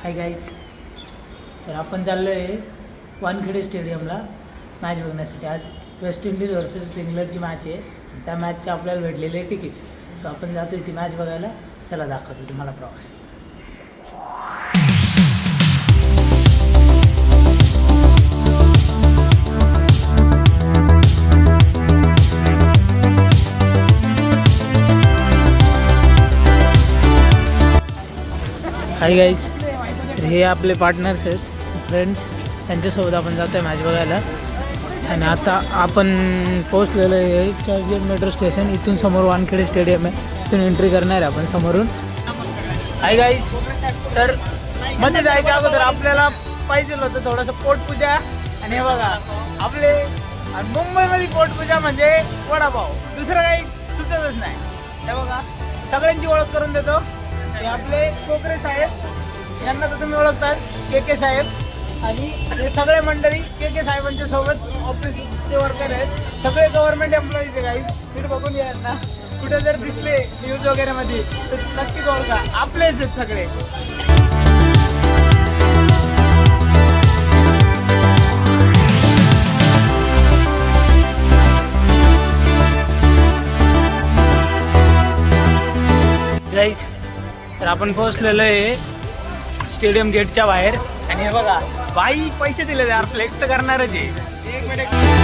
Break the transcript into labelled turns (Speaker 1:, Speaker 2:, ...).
Speaker 1: Hi guys. तर आपण चाललो आहे वानखेडे स्टेडियमला मॅच बघण्यासाठी. आज वेस्ट इंडिज वर्सेस इंग्लंडची मॅच आहे. त्या मॅचचे आपल्याला भेटलेले तिकीट्स. सो आपण जातो ती मॅच बघायला. चला दाखवतो तुम्हाला प्रवास. Hi guys. हे आपले पार्टनर्स आहेत, फ्रेंड्स. त्यांच्यासोबत आपण जातो आहे मॅच बघायला. आणि आता आपण पोहोचलेलो आहे चर्चगेट मेट्रो स्टेशन. इथून समोर वानखेडे स्टेडियम आहे. इथून एंट्री करणार आहे आपण समोरून. Hi guys. तर मध्ये जायच्या अगोदर आपल्याला पाहिजे होतं थोडंसं पोटपूजा. आणि हे बघा आपले मुंबईमध्ये पोटपूजा म्हणजे वडापाव, दुसरं काही सुचतच नाही. हे बघा सगळ्यांची ओळख करून देतो. हे आपले कोकरे साहेब, यांना तर तुम्ही ओळखताच, के साहेब. आणि हे सगळे मंडळी के साहेबांच्या सोबत ऑफिसचे वर्कर आहेत. सगळे गव्हर्नमेंट एम्प्लॉईज आहे काही. फिर बघून या यांना. कुठे जर दिसले न्यूज वगैरे मध्ये तर नक्कीच ओळखा, आपलेच आहेत सगळे. गाईज, तर आपण पोहोचलेलो आहे स्टेडियम गेटच्या बाहेर. आणि हे बघा बाई पैसे दिले यार, फ्लेक्स तर करणारच आहे. एक मिनिट.